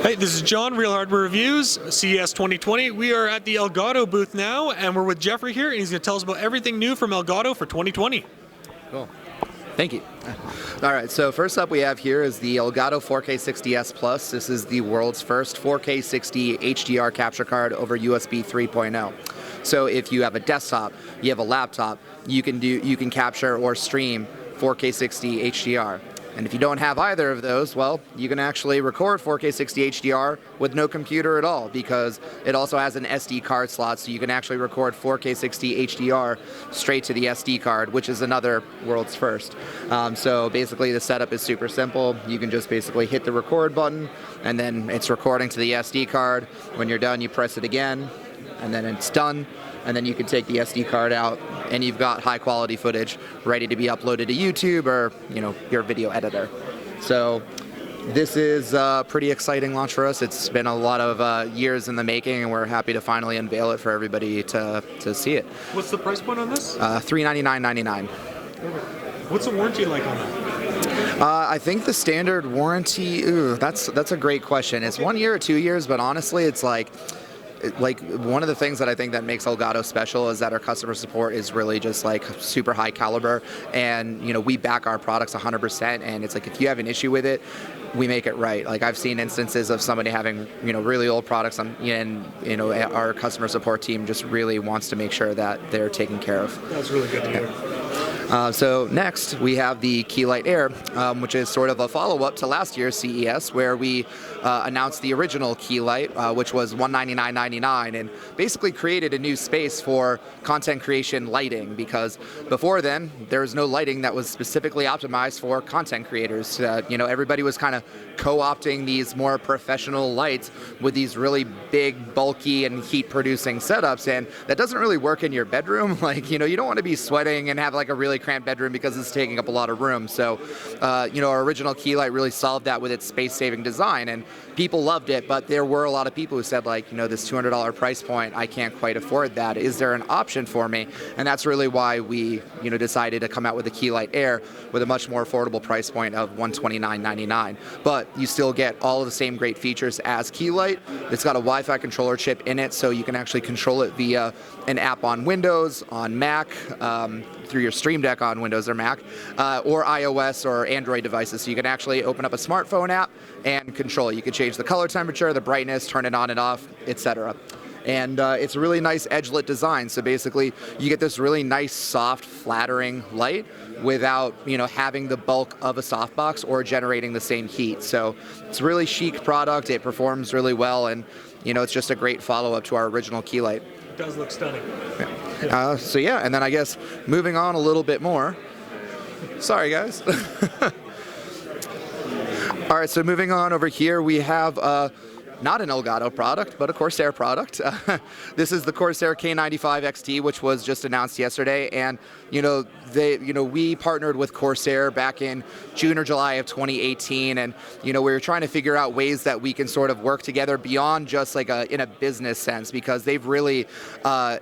Hey, this is John, Real Hardware Reviews, CES 2020. We are at the Elgato booth now, and we're with Jeffrey here, and he's going to tell us about everything new from Elgato for 2020. Cool. Thank you. All right, so first up we have here is the Elgato 4K 60S Plus. This is the world's first 4K 60 HDR capture card over USB 3.0. So if you have a desktop, you have a laptop, you can capture or stream 4K 60 HDR. And if you don't have either of those, well, you can actually record 4K 60 HDR with no computer at all, because it also has an SD card slot, so you can actually record 4K 60 HDR straight to the SD card, which is another world's first. So basically the setup is super simple. You can just basically hit the record button, and then it's recording to the SD card. When you're done, you press it again, and then it's done. And then you can take the SD card out, and you've got high quality footage ready to be uploaded to YouTube or, you know, your video editor. So this is a pretty exciting launch for us. It's been a lot of years in the making, and we're happy to finally unveil it for everybody to see it. What's the price point on this? $399.99. What's the warranty like on that? I think the standard warranty, that's a great question. It's 1 year or 2 years, but honestly, it's like one of the things that I think that makes Elgato special is that our customer support is really just like super high caliber, and you know, we back our products 100%, and it's like if you have an issue with it, we make it right. Like I've seen instances of somebody having, you know, really old products, and you know, our customer support team just really wants to make sure that they're taken care of. That's really good to hear. So next we have the Keylight Air, which is sort of a follow-up to last year's CES, where we announced the original Keylight, which was $199.99, and basically created a new space for content creation lighting, because before then there was no lighting that was specifically optimized for content creators. You know, everybody was kind of co-opting these more professional lights with these really big, bulky, and heat-producing setups, and that doesn't really work in your bedroom. Like, you know, you don't want to be sweating and have like a really cramped bedroom because it's taking up a lot of room. So, you know, our original Keylight really solved that with its space-saving design, and people loved it, but there were a lot of people who said, like, you know, this $200 price point, I can't quite afford that. Is there an option for me? And that's really why we, you know, decided to come out with the Keylight Air with a much more affordable price point of $129.99. But you still get all of the same great features as Keylight. It's got a Wi-Fi controller chip in it, so you can actually control it via an app on Windows, on Mac, through your StreamDeck on Windows or Mac, or iOS or Android devices. So you can actually open up a smartphone app and control it. You can change the color temperature, the brightness, turn it on and off, etc. And it's a really nice edge-lit design. So basically, you get this really nice, soft, flattering light without, you know, having the bulk of a softbox or generating the same heat. So it's a really chic product. It performs really well, and you know, it's just a great follow-up to our original Keylight. It does look stunning. Yeah. So yeah, and then I guess moving on a little bit more. Sorry, guys. All right, so moving on over here, we have not an Elgato product, but a Corsair product. This is the Corsair K95 XT, which was just announced yesterday, and you know, we partnered with Corsair back in June or July of 2018, and you know, we were trying to figure out ways that we can sort of work together beyond just like in a business sense, because they've really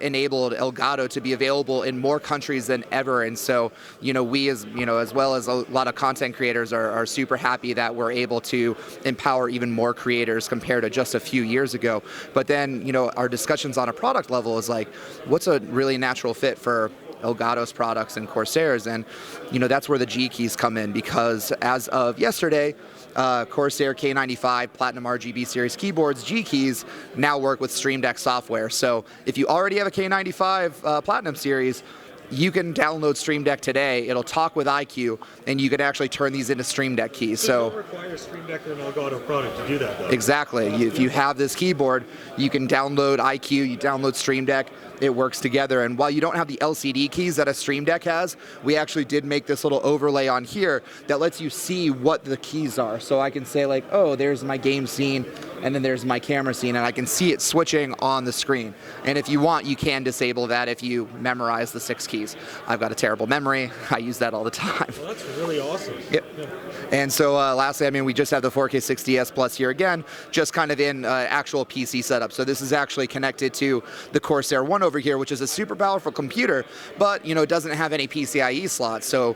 enabled Elgato to be available in more countries than ever. And so, you know, we as well as a lot of content creators are super happy that we're able to empower even more creators compared to just a few years ago. But then, you know, our discussions on a product level is like, what's a really natural fit for Elgato's products and Corsair's? And you know, that's where the G keys come in, because as of yesterday, Corsair K95 Platinum RGB series keyboards G keys now work with StreamDeck software. So if you already have a K95 Platinum series, you can download StreamDeck today. It'll talk with iCue, and you can actually turn these into StreamDeck keys. So it doesn't require a StreamDeck or an Elgato product to do that, though. Exactly. If you have this keyboard, you can download iCue, you download StreamDeck, it works together. And while you don't have the LCD keys that a StreamDeck has, we actually did make this little overlay on here that lets you see what the keys are. So I can say like, oh, there's my game scene, and then there's my camera scene, and I can see it switching on the screen. And if you want, you can disable that if you memorize the 6 keys. hotkeys. I've got a terrible memory. I use that all the time. Well, that's really awesome. Yep. Yeah. And so lastly, I mean, we just have the 4K 60s Plus here again, just kind of in actual PC setup. So this is actually connected to the Corsair One over here, which is a super powerful computer, but it doesn't have any PCIe slots. So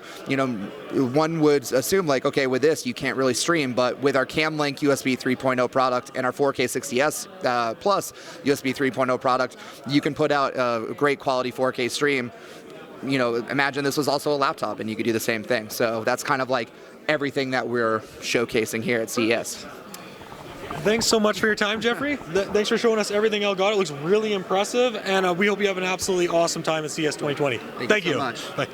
one would assume like, okay, with this you can't really stream, but with our CamLink USB 3.0 product and our 4K 60s Plus USB 3.0 product, you can put out a great quality 4K stream. Imagine this was also a laptop and you could do the same thing. So that's kind of like everything that we're showcasing here at CES. Thanks so much for your time, Jeffrey. Thanks for showing us everything Elgato. It looks really impressive, and we hope you have an absolutely awesome time at CES 2020. Thank you so much. Bye.